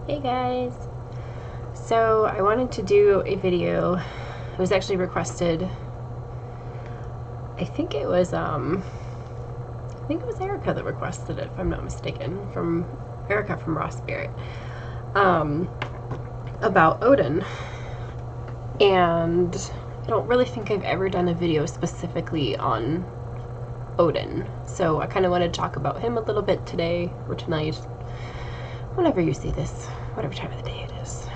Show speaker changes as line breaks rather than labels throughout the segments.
Hey guys! So I wanted to do a video. It was actually requested. I think it was Erica that requested it, if I'm not mistaken. From Erica from Raw Spirit. About Odin. And I don't really think I've ever done a video specifically on Odin. So I kind of wanted to talk about him a little bit today or tonight. Whenever you see this, whatever time of the day it is.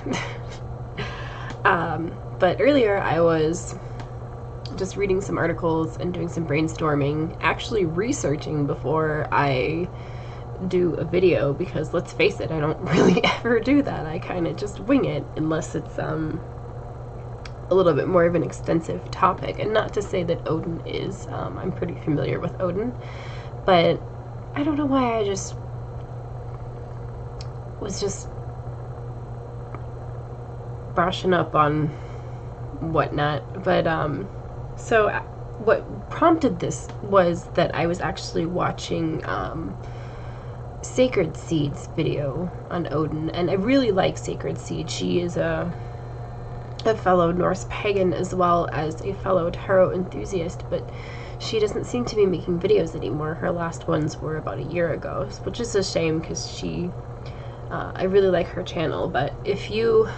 But earlier I was just reading some articles and doing some brainstorming, actually researching before I do a video, because let's face it, I don't really ever do that. I kind of just wing it unless it's a little bit more of an extensive topic. And not to say that Odin is, I'm pretty familiar with Odin, but I don't know why I just was just brushing up on whatnot. But so what prompted this was that I was actually watching Sacredseed's video on Odin, and I really like Sacredseed. She is a fellow Norse pagan as well as a fellow tarot enthusiast, but she doesn't seem to be making videos anymore. Her last ones were about a year ago, which is a shame, because I really like her channel. But if you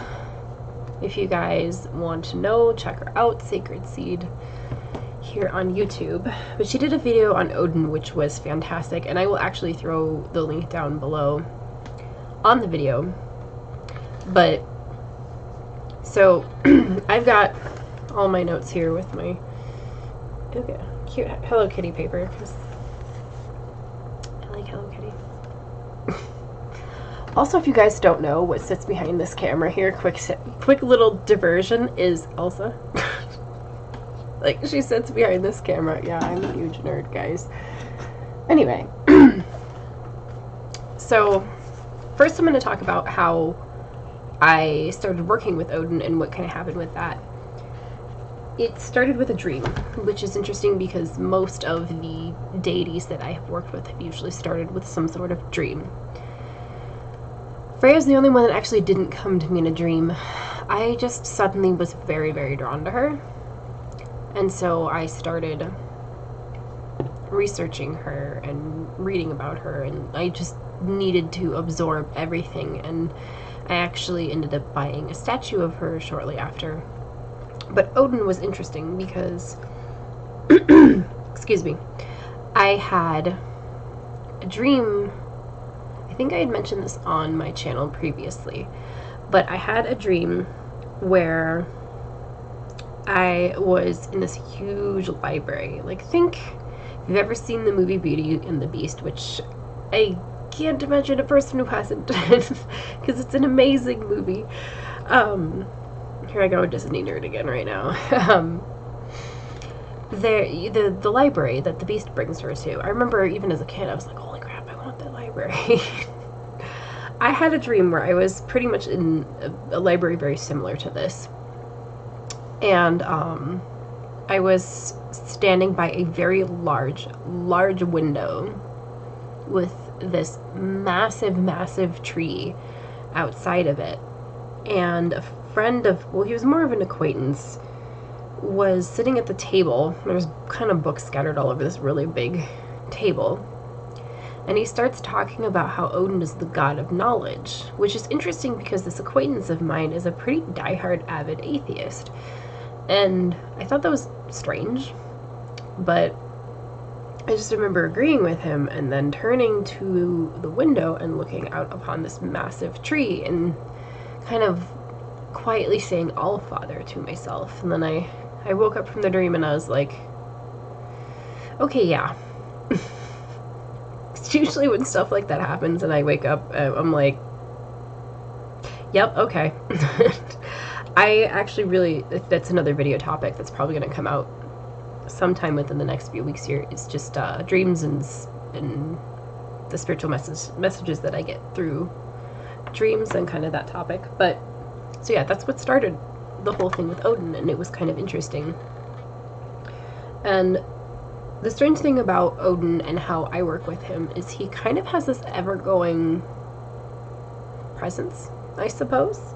guys want to know, check her out, Sacredseed, here on YouTube. But she did a video on Odin, which was fantastic, and I will actually throw the link down below on the video. But so I've got all my notes here with my cute Hello Kitty paper, because I like Hello Kitty. Also, if you guys don't know what sits behind this camera here, quick little diversion, is Elsa. Like, she sits behind this camera. Yeah, I'm a huge nerd, guys. Anyway, so first I'm going to talk about how I started working with Odin and what kind of happened with that. It started with a dream, which is interesting because most of the deities that I have worked with have usually started with some sort of dream. Freya's the only one that actually didn't come to me in a dream. I just suddenly was very, very drawn to her. And so I started researching her and reading about her, and I just needed to absorb everything, and I actually ended up buying a statue of her shortly after. But Odin was interesting because, excuse me, I had a dream. I think I had mentioned this on my channel previously, but I had a dream where I was in this huge library. Like, think if you've ever seen the movie Beauty and the Beast, which I can't imagine a person who hasn't, because it's an amazing movie. Here I go, Disney nerd again right now. The library that the Beast brings her to. I remember even as a kid, I was like, holy crap, I want that library. I had a dream where I was pretty much in a library very similar to this. And I was standing by a very large window with this massive tree outside of it. And a friend of, well, he was more of an acquaintance, was sitting at the table. There's kind of books scattered all over this really big table. And he starts talking about how Odin is the god of knowledge, which is interesting because this acquaintance of mine is a pretty diehard avid atheist. And I thought that was strange, but I just remember agreeing with him and then turning to the window and looking out upon this massive tree and kind of quietly saying Allfather to myself. And then I woke up from the dream and I was like, okay, yeah. It's usually when stuff like that happens and I wake up, I'm like, yep, okay. I actually really, that's another video topic that's probably going to come out sometime within the next few weeks here. It's just dreams and the spiritual messages that I get through dreams and kind of that topic. But so yeah, that's what started the whole thing with Odin, and it was kind of interesting. And the strange thing about Odin and how I work with him is he kind of has this ever-going presence. I suppose.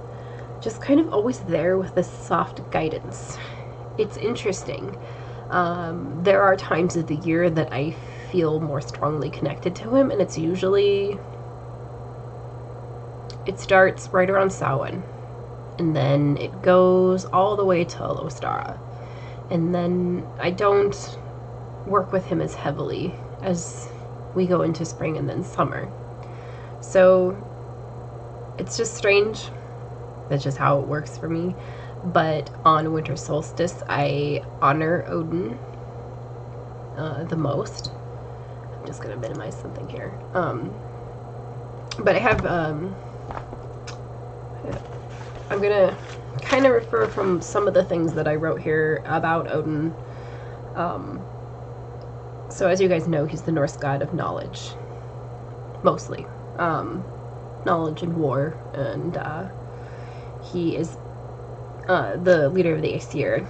Just kind of always there with this soft guidance. It's interesting. There are times of the year that I feel more strongly connected to him, and it's usually, it starts right around Samhain, and then it goes all the way till Ostara, and then I don't work with him as heavily as we go into spring and then summer. So it's just strange. That's just how it works for me. But on winter solstice, I honor Odin the most. I'm just gonna minimize something here. But I have, I'm gonna kind of refer from some of the things that I wrote here about Odin. So as you guys know, he's the Norse god of knowledge, mostly. Knowledge and war, and he is the leader of the Aesir.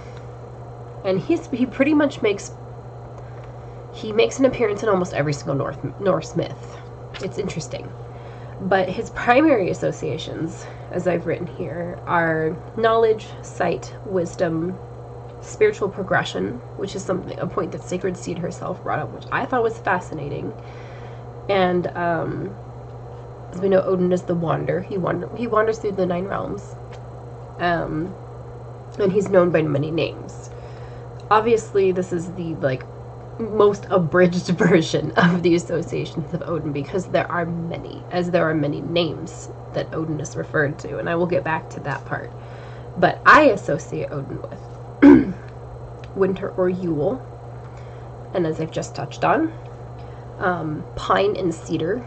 And he pretty much makes an appearance in almost every single Norse myth. It's interesting. But his primary associations, as I've written here, are knowledge, sight, wisdom, spiritual progression, which is a point that Sacredseed herself brought up, which I thought was fascinating. And as we know, Odin is the wanderer. He wanders through the 9 realms. And he's known by many names. Obviously, this is the most abridged version of the associations of Odin, because there are many names that Odin is referred to, and I will get back to that part. But I associate Odin with winter or Yule, and as I've just touched on, pine and cedar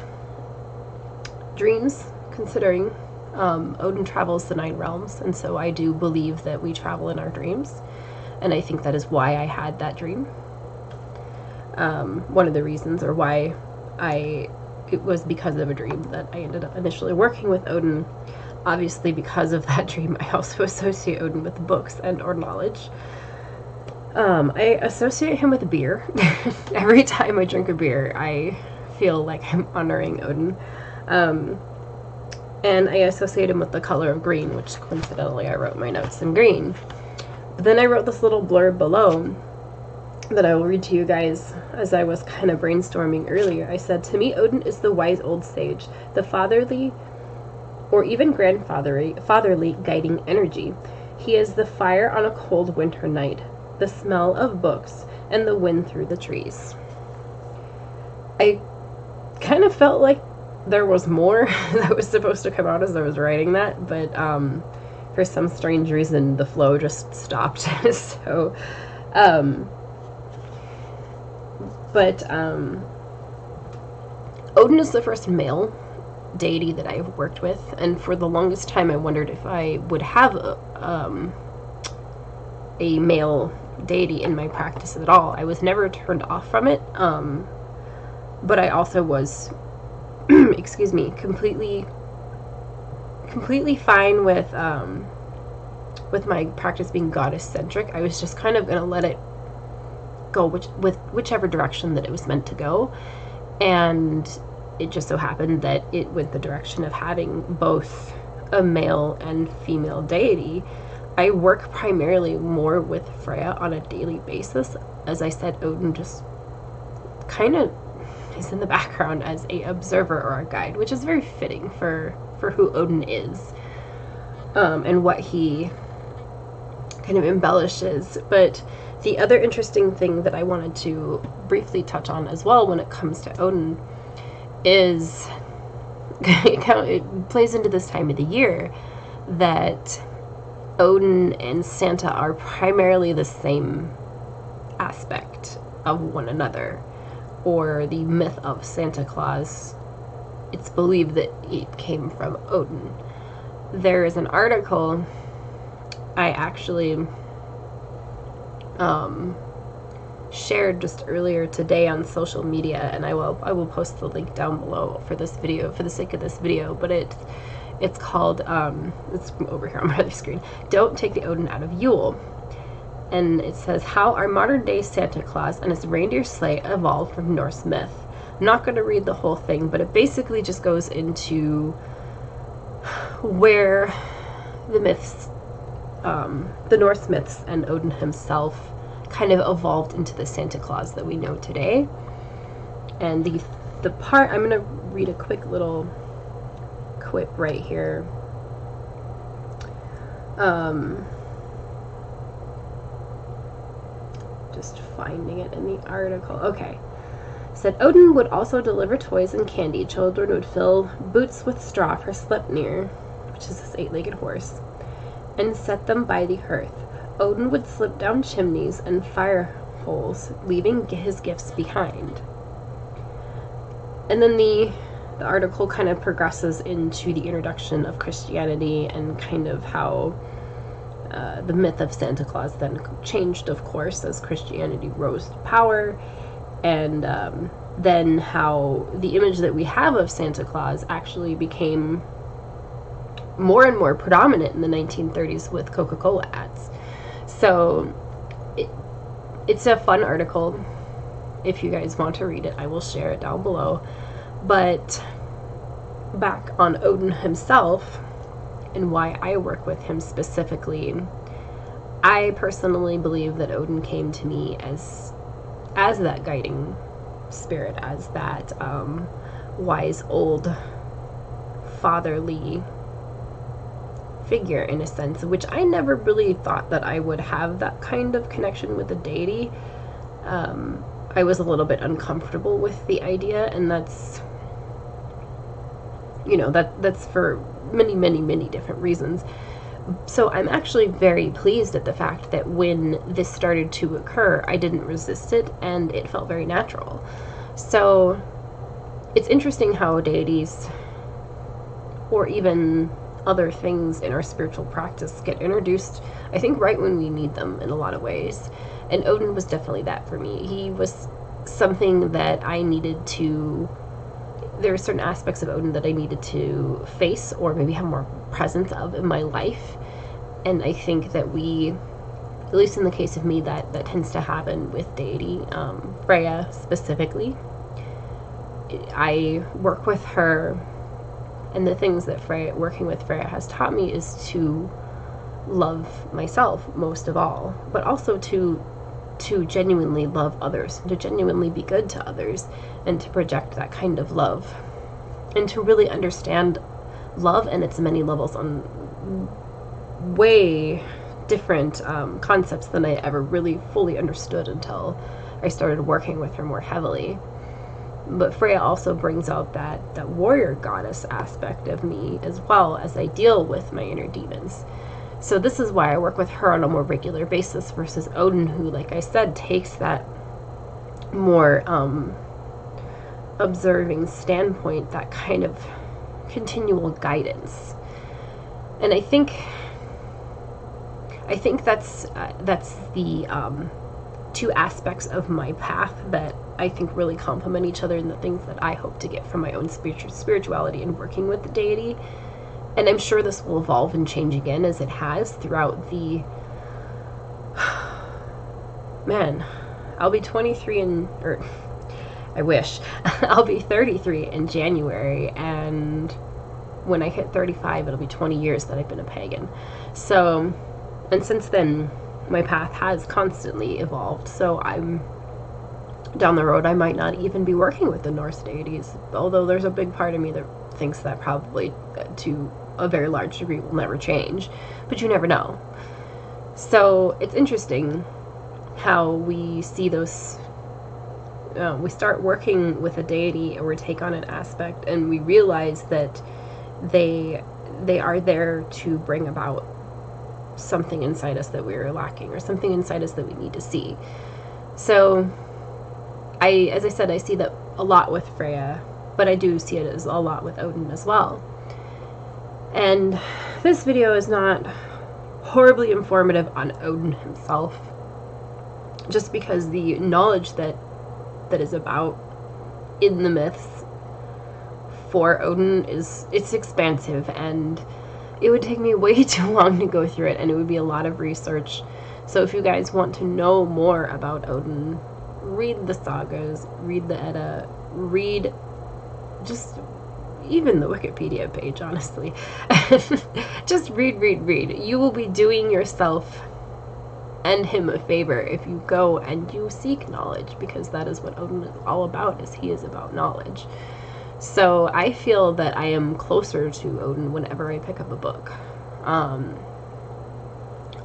dreams, considering Odin travels the 9 realms, and so I do believe that we travel in our dreams, and I think that is why I had that dream. One of the reasons, or why it was because of a dream that I ended up initially working with Odin. Obviously, because of that dream, I also associate Odin with books and or knowledge. I associate him with beer. Every time I drink a beer, I feel like I'm honoring Odin. And I associate him with the color of green, which coincidentally I wrote my notes in green. But then I wrote this little blurb below that I will read to you guys as I was kind of brainstorming earlier. I said, "To me, Odin is the wise old sage, the fatherly or even fatherly guiding energy. He is the fire on a cold winter night, the smell of books, and the wind through the trees." I kind of felt like there was more that was supposed to come out as I was writing that, but for some strange reason the flow just stopped. So Odin is the first male deity that I've worked with, and for the longest time I wondered if I would have a male deity in my practice at all. I was never turned off from it, but I also was excuse me, completely fine with my practice being goddess-centric. I was just kind of gonna let it go with whichever direction that it was meant to go, and it just so happened that it went the direction of having both a male and female deity. I work primarily more with Freya on a daily basis. As I said, Odin just kind of is in the background as a observer or a guide, which is very fitting for who Odin is, and what he kind of embellishes. But the other interesting thing that I wanted to briefly touch on as well when it comes to Odin is it plays into this time of the year that Odin and Santa are primarily the same aspect of one another, or the myth of Santa Claus. It's believed that it came from Odin. There is an article I actually shared just earlier today on social media, and I will post the link down below for this video, for the sake of this video, but it's called, it's over here on my other screen, "Don't Take the Odin Out of Yule." And it says, "How our modern day Santa Claus and his reindeer sleigh evolved from Norse myth." I'm not going to read the whole thing, but it basically just goes into where the myths, the Norse myths and Odin himself kind of evolved into the Santa Claus that we know today. And the part, I'm going to read a quick little quip right here. Just finding it in the article. Okay. It said, Odin would also deliver toys and candy. Children would fill boots with straw for Sleipnir, which is this 8-legged horse, and set them by the hearth. Odin would slip down chimneys and fire holes, leaving his gifts behind. And then the article kind of progresses into the introduction of Christianity and kind of how the myth of Santa Claus then changed, of course, as Christianity rose to power, and then how the image that we have of Santa Claus actually became more and more predominant in the 1930s with Coca-Cola ads. So it's a fun article. If you guys want to read it, I will share it down below. But back on Odin himself and why I work with him specifically, I personally believe that Odin came to me as that guiding spirit, as that wise old fatherly figure, in a sense, which I never really thought that I would have that kind of connection with the deity. I was a little bit uncomfortable with the idea, and that's, you know, that's for many, many, many different reasons. So I'm actually very pleased at the fact that when this started to occur, I didn't resist it, and it felt very natural. So it's interesting how deities, or even other things in our spiritual practice, get introduced, I think, right when we need them in a lot of ways. And Odin was definitely that for me. He was something that I needed to, there are certain aspects of Odin that I needed to face or maybe have more presence of in my life. And I think that we, at least in the case of me, that tends to happen with deity. Freya specifically. I work with her, and the things that working with Freya has taught me is to love myself most of all, but also to genuinely love others, to genuinely be good to others, and to project that kind of love, and to really understand love and its many levels on way different concepts than I ever really fully understood until I started working with her more heavily. But Freya also brings out that warrior goddess aspect of me, as well as I deal with my inner demons. So this is why I work with her on a more regular basis versus Odin, who, like I said, takes that more observing standpoint, that kind of continual guidance. And I think that's the two aspects of my path that I think really complement each other, and the things that I hope to get from my own spirituality and working with the deity. And I'm sure this will evolve and change again, as it has throughout the... Man, I'll be 23 or I wish. I'll be 33 in January, and when I hit 35, it'll be 20 years that I've been a pagan. So, and since then, my path has constantly evolved, so I'm... down the road, I might not even be working with the Norse deities, although there's a big part of me that thinks that probably, to a very large degree, will never change, but you never know. So it's interesting how we see those, we start working with a deity, or we take on an aspect, and we realize that they are there to bring about something inside us that we are lacking, or something inside us that we need to see. So as I said, I see that a lot with Freya, but I do see it as a lot with Odin as well. And this video is not horribly informative on Odin himself, just because the knowledge that is about in the myths for Odin it's expansive, and it would take me way too long to go through it, and it would be a lot of research. So if you guys want to know more about Odin, read the sagas, read the Edda, read just even the Wikipedia page, honestly. Just read. You will be doing yourself and him a favor if you go and you seek knowledge, because that is what Odin is all about, is he is about knowledge. So I feel that I am closer to Odin whenever I pick up a book.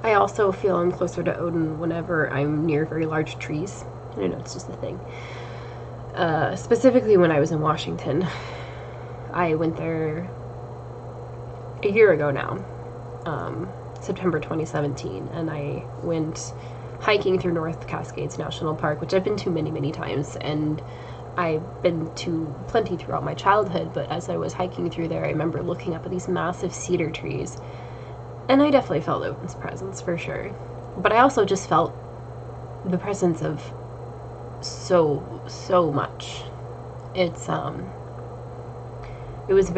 I also feel I'm closer to Odin whenever I'm near very large trees. I don't know, it's just a thing. Specifically when I was in Washington. I went there a year ago now, September 2017, and I went hiking through North Cascades National Park, which I've been to many times, and I've been to plenty throughout my childhood, but as I was hiking through there, I remember looking up at these massive cedar trees, and I definitely felt Odin's presence, for sure. But I also just felt the presence of so much. It was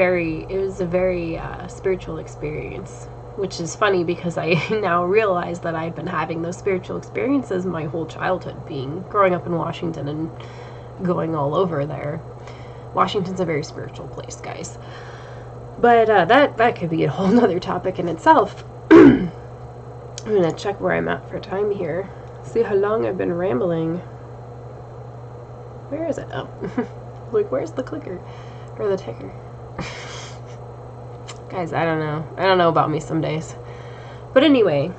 a very spiritual experience, which is funny because I now realize that I've been having those spiritual experiences my whole childhood, growing up in Washington and going all over there. Washington's a very spiritual place, guys. But that could be a whole nother topic in itself. I'm gonna check where I'm at for time here. See how long I've been rambling. Where is it? Oh. Like, where's the clicker? Or the ticker? Guys, I don't know. I don't know about me some days. But anyway,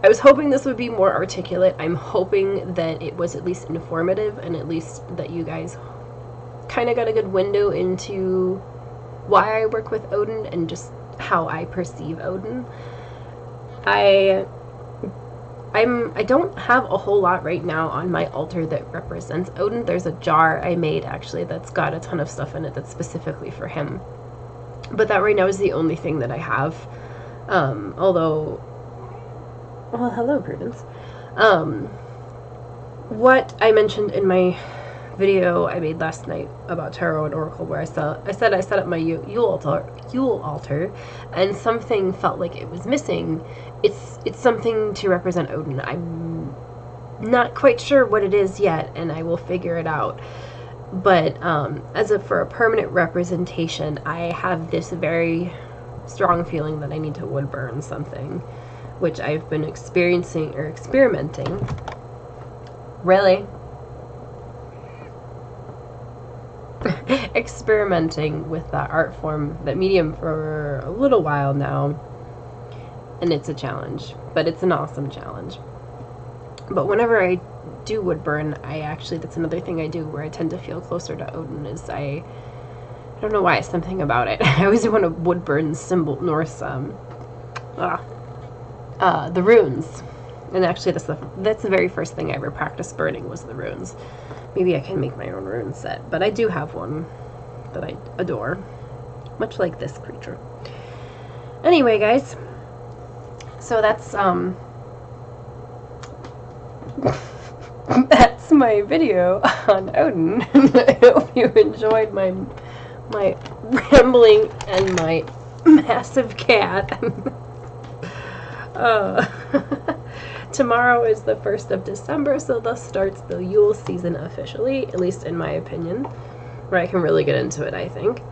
I was hoping this would be more articulate. I'm hoping that it was at least informative, and at least that you guys kind of got a good window into why I work with Odin and just how I perceive Odin. I don't have a whole lot right now on my altar that represents Odin. There's a jar I made, actually, that's got a ton of stuff in it that's specifically for him. But that right now is the only thing that I have. Although... Well, hello, Prudence. What I mentioned in my video I made last night about tarot and oracle, where I said I set up my Yule altar, and something felt like it was missing. It's something to represent Odin. I'm not quite sure what it is yet, and I will figure it out. But for a permanent representation, I have this very strong feeling that I need to wood burn something, which I've been experimenting. Really? Experimenting with that art form, that medium, for a little while now. And it's a challenge, but it's an awesome challenge. But whenever I do wood burn, that's another thing I do where I tend to feel closer to Odin, is I don't know why, it's something about it. I always want to wood burn symbol, Norse, the runes. And actually that's the very first thing I ever practiced burning, was the runes. Maybe I can make my own rune set, but I do have one that I adore, much like this creature. Anyway, guys, so that's that's my video on Odin. I hope you enjoyed my rambling and my massive cat. Tomorrow is the 1st of December, so thus starts the Yule season officially, at least in my opinion, where I can really get into it, I think.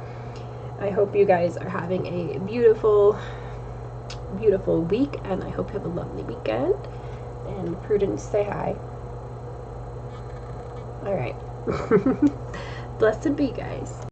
I hope you guys are having a beautiful, beautiful week, and I hope you have a lovely weekend. And Prudence, say hi. Alright. Blessed be, guys.